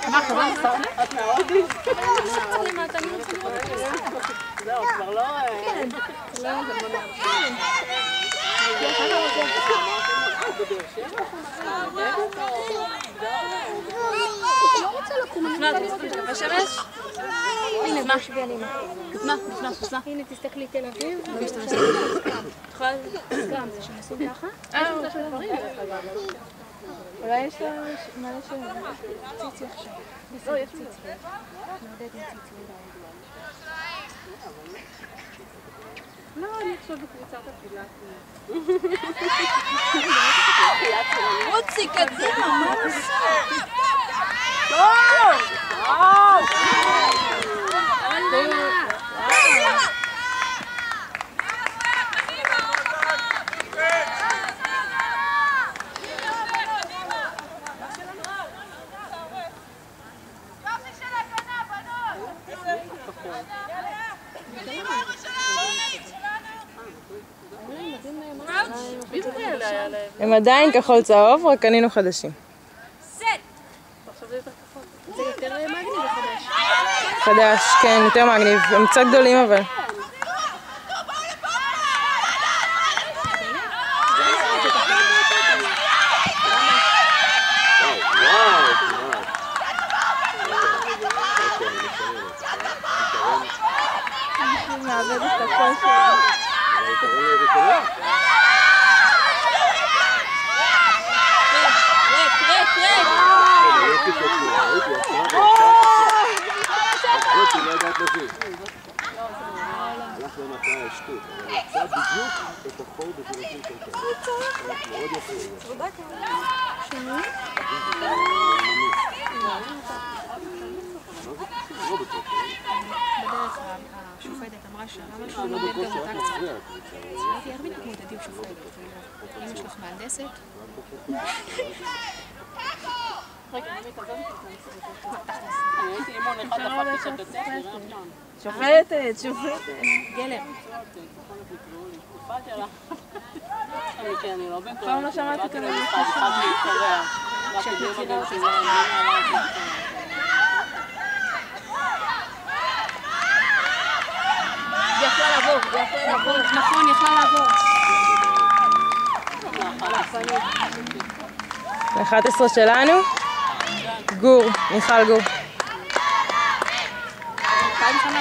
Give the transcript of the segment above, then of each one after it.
מה חלק? את מאוד היא? זהו, כבר לא... כן. לא, זה לא נראה. לא רוצה לקום. בשמש? הנה, מה? קטנה, קטנה. הנה, תסתכלי תל אביב. יכולה... גם, זה שנסו ככה? אולי יש לה מלא של ציצי עכשיו. לא, יש ציצי. נעודד עם ציצי. לא, אני עכשיו בקבוצת הפילאטים. רוצי, קדימה, מה לעשות? טוב! הם עדיין כחול צהוב, רק קנינו חדשים. זה יותר מגניב וחדש. חדש, כן, יותר מגניב. הם קצת גדולים אבל. הלך למטרה השטות, אבל יצא בדיוק את החור בזירתים של כזה. מאוד יפה. שני? בדרך השופטת אמרה שלמה שהוא נוגד גם אותה קצת. הייתי הרבה מתמודדים שופטת. אמא שלך מהנדסת? הייתי אימון אחד דפקתי של בית ספר. שופטת. גלר. נפלתי עליו. אני לא בן פעם לא שמעתי כאן אני התחלתי להתקרע. כשאת מכירה אותי. היא יכלה לעבור. נכון, היא יכלה לעבור. 11 שלנו. גור, מיכל גור.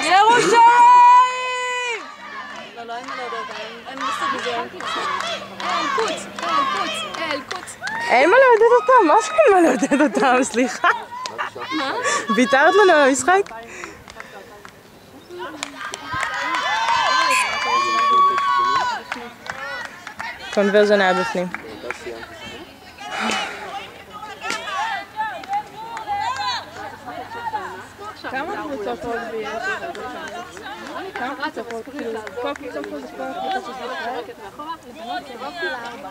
ירושלים! לא, אין מה להודות, אין מסוג בזה. אלקוץ. אין מה לעודד אותם, מה זה אין מה לעודד אותם? סליחה. מה? ויתרת לנו על המשחק? קונברז'ן היה בפנים. כמה קבוצות עוד ויש? כמה קבוצות עוד? כל קבוצות עוד זה כל הקבוצות של ישראל? לבנות זה לא כל 4.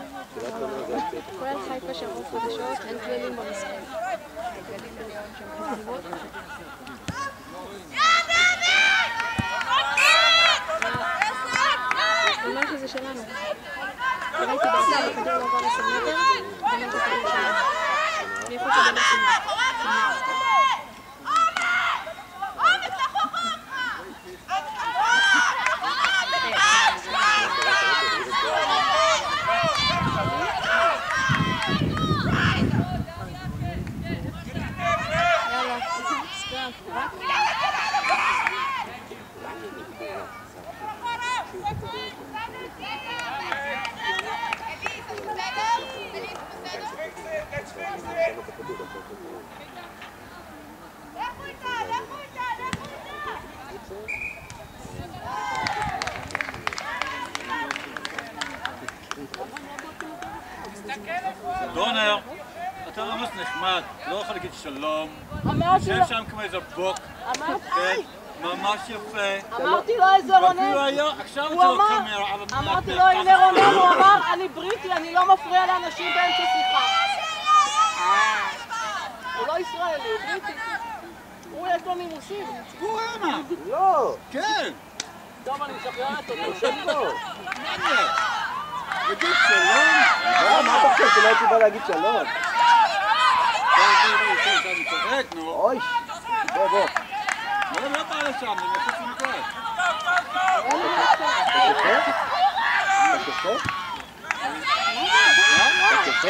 כולל חיפה שעברו חדשות, אין כללים במשחק. כללים בליון שהם חזיבות. זאת אומרת שזה שלנו. ראיתי בעצם הכדור לעבור 10 מטר, באמת הכדור שלנו. מאיפה זה באמת שלנו? דונר, אתה ממש נחמד, לא יכול להגיד שלום. יושב שם כמו איזה בוק. ממש יפה. אמרתי לו איזה רונן. עכשיו אתה לא קמר. אמרתי לו הנה רונן, הוא אמר אני בריטי, אני לא מפריע לאנשים באמצע שיחה. הוא לא ישראלי, הוא בריטי. הוא יש לו נימוסים. הוא אמר. לא. כן. טוב, אני משחררת אותו. יושב פה. תגיד שלום. מה אתה חושב? שלא הייתי בא להגיד שלום? אני צוחק, נו. אוי, בוא. לא בא לשם, אני מחוץ למגרש. אתה שופט?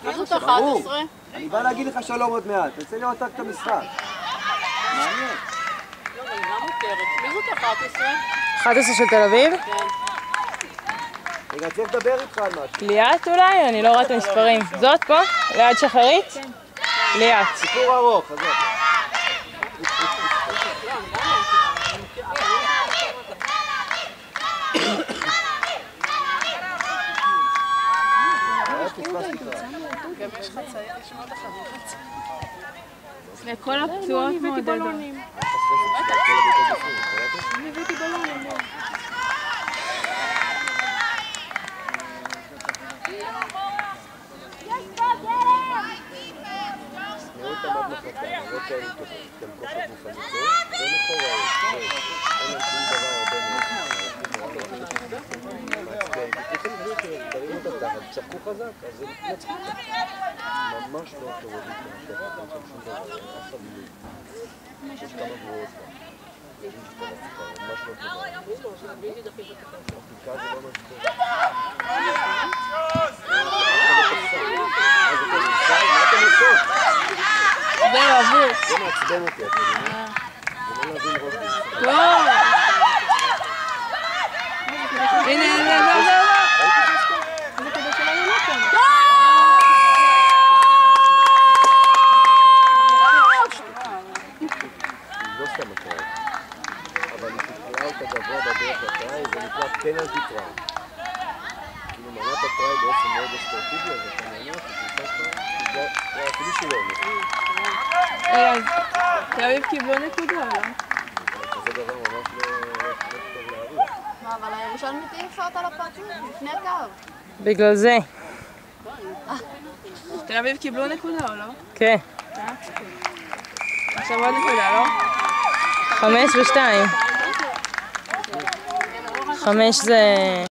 מי זאת 11? אני בא להגיד לך שלום עוד מעט, תצא לראות רק את המשחק. מעניין. מי זאת 11? 11 של תל אביב? כן. רגע, צריך לדבר איתך על משהו. ליאת אולי? אני לא רואה את המספרים. זאת פה? ליד שחרית? כן. ליאת. סיפור ארוך, עזוב. לכל הפצועות מעודדות. אני הבאתי בלונים. מאוד תמד מחלקה, לא כאלה גם כושר גופני טוב, ומחוררת, אין להם שום דבר הרבה מאוד מעצבן. פתאום דברים שתרים אותם תחת, צחקו חזק, אז הם נצחו אותם. ממש לא טוב עוד להתנשך, אין שם שום דבר, אף חבילים. יש כמה גרועות גם. יש משפט הצפה, ממש לא טוב. הפיקה זה לא ממש טוב. מה אתם עושות? זהו, עבור. זה מעצבן אותי, את מבינה? זה לא להבין ראש בישראל. טוב. הנה, זה כדי שלא יהיה לכם. היא לא סתם הקרב, אבל היא תקרא אותה גבוה בדרך לטראי, זה נקרא פנלטי טראי. כאילו מנת הטראי באופן מאוד אסטרטיבי, אז אתה מעניין שזה אפילו שלא תל אביב קיבלו נקודה, לא? זה דבר ממש לא טוב להריח. מה, אבל הירושלמית אי אפשר אותה לפרצוף, לפני הקו. בגלל זה. תל אביב קיבלו נקודה, או לא? כן. עכשיו עוד נקודה, לא? 5 ו2. 5 זה...